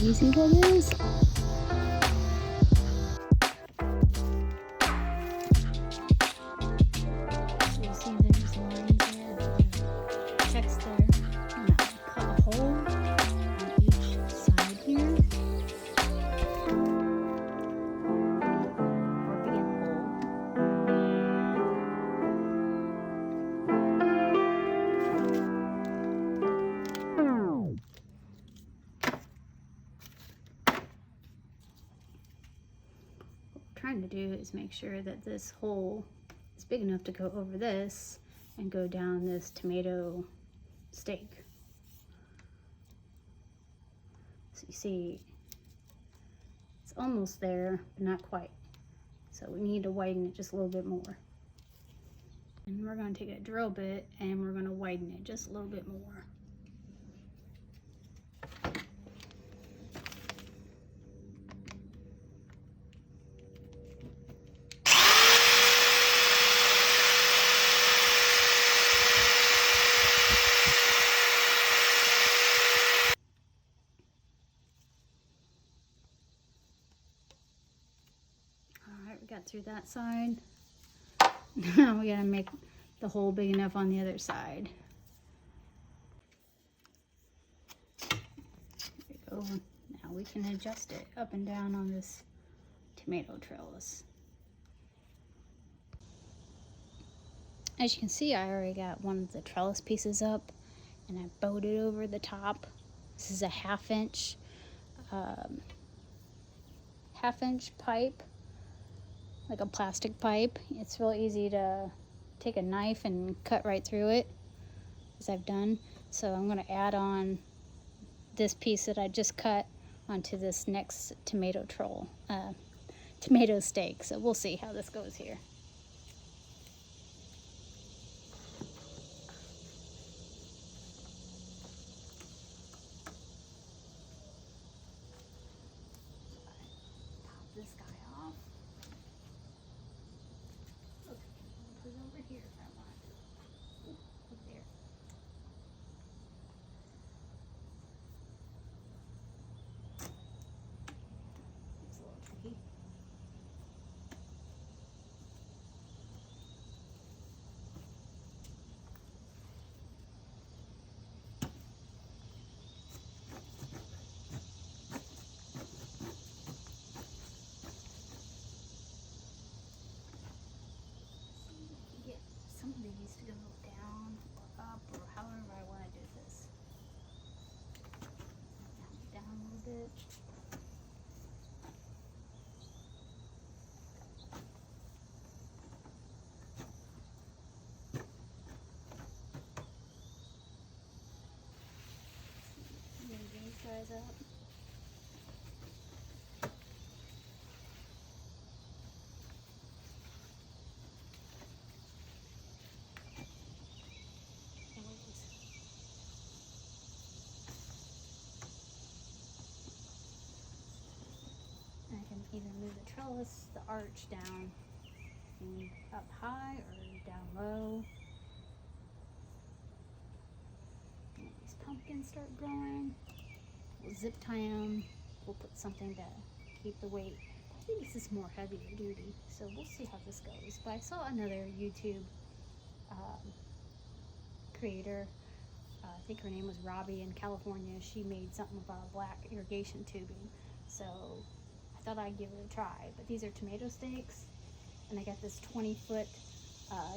easy that is? You see there's lines there, checks there. I'm gonna cut a hole on each side here. Or begin a hole. Trying to do is make sure that this hole is big enough to go over this and go down this tomato stake. So you see it's almost there, but not quite. So we need to widen it just a little bit more. And we're going to take a drill bit and we're going to widen it just a little bit more. We got through that side. Now we gotta make the hole big enough on the other side. There we go. Now we can adjust it up and down on this tomato trellis. As you can see, I already got one of the trellis pieces up and I bowed it over the top. This is a half-inch pipe, like a plastic pipe. It's real easy to take a knife and cut right through it, as I've done. So I'm going to add on this piece that I just cut onto this next tomato stake. So we'll see how this goes here. Pop this guy off. Over here if I want. Up there. It's a little tricky. Some of these to go down or up or however I want to do this. Down a little bit. Move these guys up. I can either move the trellis, the arch down and up high or down low. When these pumpkins start growing, we'll zip tie them. We'll put something to keep the weight. I think this is more heavier duty, so we'll see how this goes. But I saw another YouTube creator. I think her name was Robbie in California. She made something about black irrigation tubing. So I thought I'd give it a try. But these are tomato stakes, and I got this 20-foot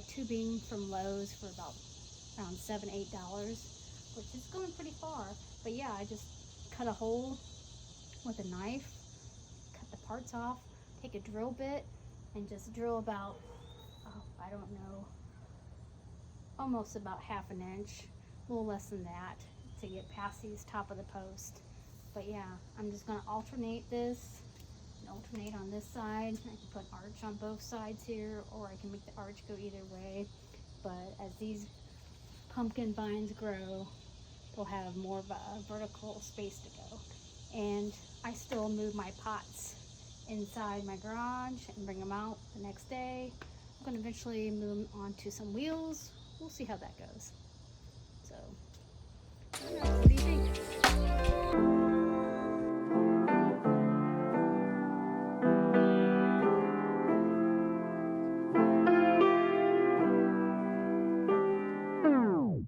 tubing from Lowe's for about around $7–8, which is going pretty far. But yeah, I just cut a hole with a knife, cut the parts off, take a drill bit, and just drill about, I don't know, almost about ½ an inch, a little less than that, to get past these top of the post. But yeah, I'm just going to alternate this, and alternate on this side. I can put an arch on both sides here, or I can make the arch go either way. But as these pumpkin vines grow, they'll have more of a vertical space to go. And I still move my pots inside my garage and bring them out the next day. I'm going to eventually move them onto some wheels. We'll see how that goes. So,